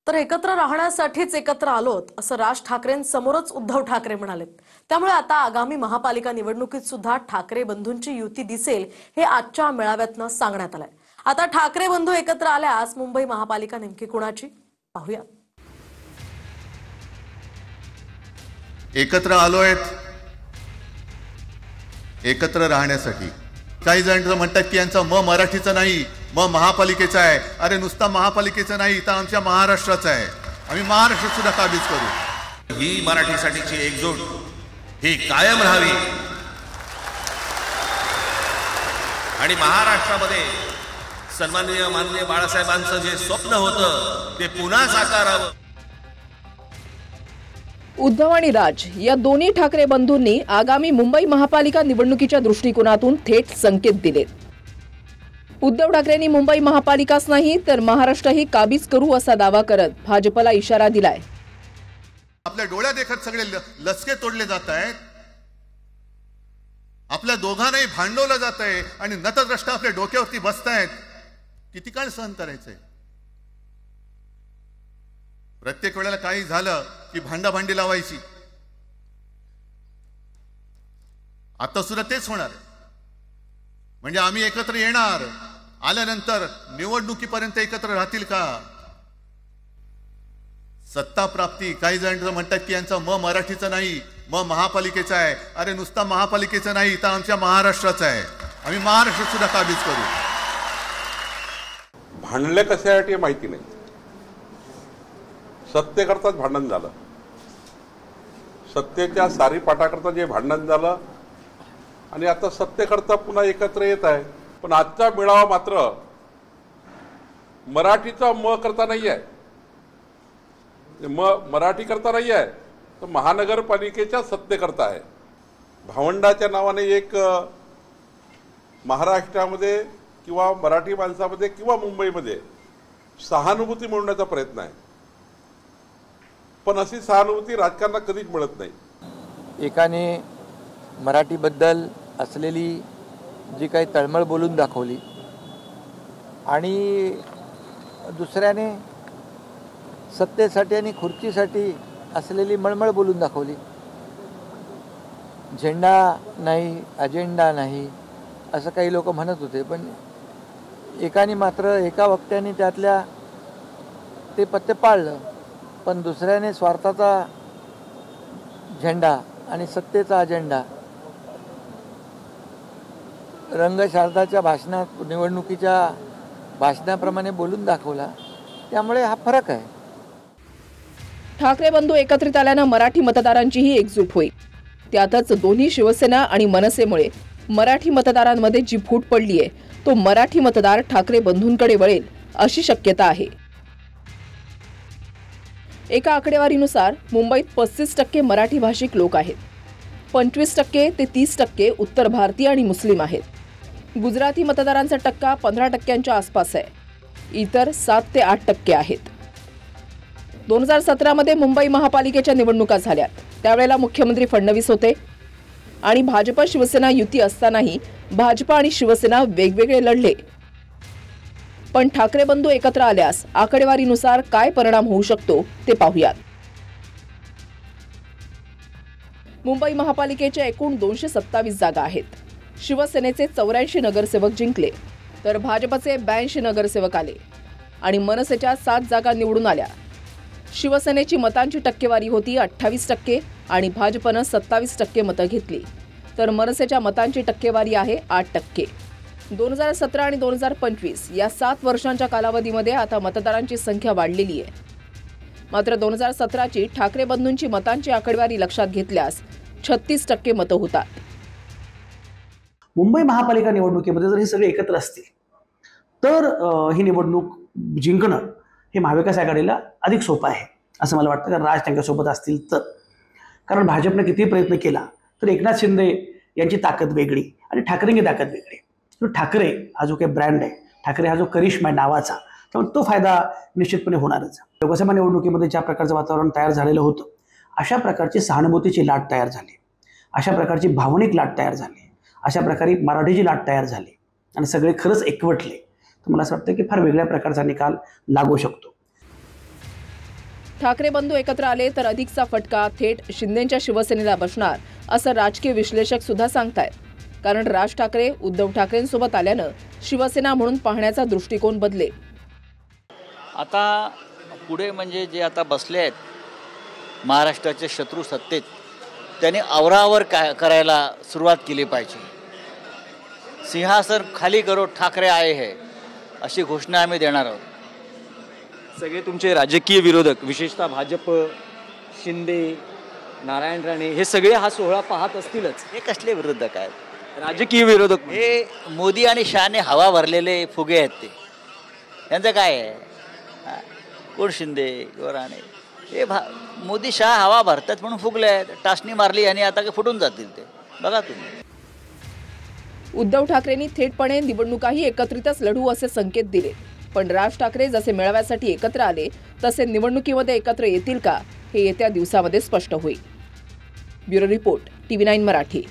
तर एकत्र राहण्यासाठीच एकत्र आलोत असं राज ठाकरेंसमोरच उद्धव ठाकरे म्हणालेत। त्यामुळे आता आगामी महापालिका निवडणुकीत सुद्धा ठाकरे बंधूंची युती दिसेल हे आजच्या मेळाव्यातनं सांगण्यात आलंय। आता ठाकरे बंधू एकत्र आल्यास मुंबई महापालिका नेमकी कोणाची पाहूया। एकत्र आलोयत एकत्र राहण्यासाठी। काही जण म्हणतात की यांचा मराठीचा नाही, महापालिकेचा आहे। अरे नुसता महापालिकेचा नाही, तर आमच्या महाराष्ट्राचा आहे। आम्ही महाराष्ट्र सुद्धा काबीज करू। ही मराठीसाठीची एकजूट ही कायम राहावी आणि महाराष्ट्रामध्ये सन्माननीय माननीय बाळासाहेबांचं जे स्वप्न होतं ते पुन्हा साकारावं। उद्धव आणि राज या दोन्ही ठाकरे बंधूंनी आगामी मुंबई महापालिका निवडणुकीच्या दृष्टिकोनातून थेट संकेत दिलेत। उद्धव ठाकरेंनी मुंबई महापालिकाच नाही तर महाराष्ट्रही काबीज करू असा दावा करत भाजपला इशारा दिलाय। आपल्या डोळ्या देखत सगळे लचके तोडले जात आहेत, आपल्या दोघांनाही भांडवलं जात आहे आणि नतद्रष्टा आपल्या डोक्यावरती बसतायत। किती काळ सहन करायचंय? प्रत्येक वेळेला काही झालं की भांडाभांडी लावायची। आता सुद्धा तेच होणार। म्हणजे आम्ही एकत्र येणार, आल्यानंतर निवडणुकीपर्यंत एकत्र राहतील का? सत्ता प्राप्ती, काही जण म्हणतात की यांचा मराठीचा नाही, महापालिकेचा आहे। अरे नुसता महापालिकेचा नाही, तर आमच्या महाराष्ट्राचा आहे। आम्ही महाराष्ट्र सुद्धा काबीज करू। भांडले कशासाठी माहिती नाही, सत्तेकरताच भांडण झालं। सत्तेच्या सारी पाठाकरता जे भांडण झालं आणि आता सत्तेकरता पुन्हा एकत्र येत आहे। पण आजचा मेळावा मात्र मराठीचा करता नाही आहे, मराठी करता नाही आहे, तर महानगरपालिकेच्या सत्तेकरता आहे। भावंडाच्या नावाने एक महाराष्ट्रामध्ये किंवा मराठी माणसामध्ये किंवा मुंबईमध्ये सहानुभूती मिळवण्याचा प्रयत्न आहे, पण अशी सहानुभूती राजकारणात कधीच मिळत नाही। एकाने मराठीबद्दल असलेली जी काही तळमळ बोलून दाखवली आणि दुसऱ्याने सत्तेसाठी आणि खुर्चीसाठी असलेली मळमळ बोलून दाखवली। झेंडा नाही, अजेंडा नाही असं काही लोक म्हणत होते, पण एकाने मात्र एका वक्त्याने त्यातल्या ते पत्ते पाळलं, पण दुसऱ्याने स्वार्थाचा झेंडा आणि सत्तेचा अजेंडा रंगशारदाच्या भाषणात, निवडणुकीच्या भाषणाप्रमाणे बोलून दाखवला। त्यामुळे हा फरक आहे। ठाकरे बंधू एकत्रित आल्यानं मराठी मतदारांचीही एकजूट होईल। त्यातच दोन्ही शिवसेना आणि मनसेमुळे मराठी मतदारांमध्ये जी फूट पडली आहे तो मराठी मतदार ठाकरे बंधूंकडे वळेल अशी शक्यता आहे। एका आकडेवारीनुसार मुंबईत 35% मराठी भाषिक लोक आहेत, 25% ते 30% उत्तर भारतीय आणि मुस्लिम आहेत। गुजराती मतदारांचा टक्का 15%च्या आसपास आहे, इतर 7 ते 8% आहेत। 2017 मध्ये मुंबई महापालिकेच्या निवडणुका झाल्या, त्यावेळेला मुख्यमंत्री फडणवीस होते आणि भाजप शिवसेना युती असतानाही भाजप आणि शिवसेना वेगवेगळे लढले। पण ठाकरे बंधू एकत्र आल्यास आकडेवारीनुसार काय परिणाम होऊ शकतो ते पाहूयात। मुंबई महापालिकेच्या एकूण 227 जागा आहेत। शिवसेनेचे 84 नगरसेवक जिंकले, तर भाजपचे 82 नगरसेवक आले आणि मनसेच्या 7 जागा निवडून आल्या। शिवसेनेची मतांची टक्केवारी होती 28% आणि भाजपनं 27% मतं घेतली, तर मनसेच्या मतांची टक्केवारी आहे 8%। 2017 आणि 2025 या 7 वर्षांच्या कालावधीमध्ये आता मतदारांची संख्या वाढलेली आहे। मात्र 2017ची ठाकरे बंधूंची मतांची आकडेवारी लक्षात घेतल्यास 36% मतं होतात। मुंबई महापालिका निवडणुकीमध्ये जर हे सगळे एकत्र असतील तर ही निवडणूक जिंकणं हे महाविकास आघाडीला अधिक सोपं आहे असं मला वाटतं। कारण राज त्यांच्यासोबत असतील तर, कारण भाजपने किती प्रयत्न केला तर एकनाथ शिंदे यांची ताकद वेगळी आणि ठाकरेंची ताकद वेगळी। ठाकरे हा जो काही ब्रँड आहे, ठाकरे हा जो करिश्मा आहे नावाचा, त्यामुळे तो फायदा निश्चितपणे होणारच। लोकसभा निवडणुकीमध्ये ज्या प्रकारचं वातावरण तयार झालेलं होतं, अशा प्रकारची सहानुभूतीची लाट तयार झाली, अशा प्रकारची भावनिक लाट तयार झाली, अशा प्रकारे मराठीची लाट तयार झाली आणि सगळे खरंच एकवटले, तर मला असं वाटतं की फार वेगळ्या प्रकारचा निकाल लागू शकतो। ठाकरे बंधू एकत्र आले तर अधिकचा फटका थेट शिंदेच्या शिवसेनेला बसणार असं राजकीय विश्लेषक सुद्धा सांगतायत. कारण राज ठाकरे उद्धव ठाकरेंसोबत आल्यानं शिवसेना म्हणून पाहण्याचा दृष्टिकोन बदलेल. आता पुढे म्हणजे जे आता बसले आहेत महाराष्ट्राचे शत्रू सत्तेत, त्यांनी आवरावर करायला सुरुवात केली पाहिजे. सिंहासन खाली करो ठाकरे आए है अशी घोषणा आम्ही देणार आहोत. सगळे तुमचे राजकीय विरोधक विशेषतः भाजप, शिंदे, नारायण राणे हे सगळे हा सोहळा पाहत असतीलच. हे कसले विरोधक आहेत? राजकीय विरोधक हे मोदी आणि शहाने हवा भरलेले फुगे आहेत. ते त्यांचं काय आहे? कोण शिंदे किंवा राणे हे मोदी शहा हवा भरतात म्हणून फुगले आहेत. टाचणी मारली आणि आता काही फुटून जातील ते. बघा तुम्ही. उद्धव ठाकरेंनी थेटपणे निवडणुकाही एकत्रितच लढू असे संकेत दिले. पण राज ठाकरे जसे मेळाव्यासाठी एकत्र आले तसे निवडणुकीमध्ये एकत्र येतील का हे येत्या दिवसामध्ये स्पष्ट होईल. Bureau report, TV9 Marathi.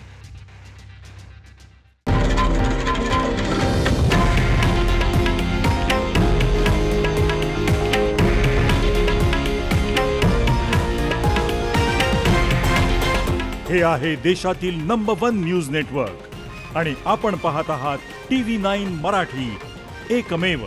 हे आहे देशातील नंबर 1 न्यूज नेटवर्क आणि आपण पाहत आहात TV9 मराठी, एकमेव.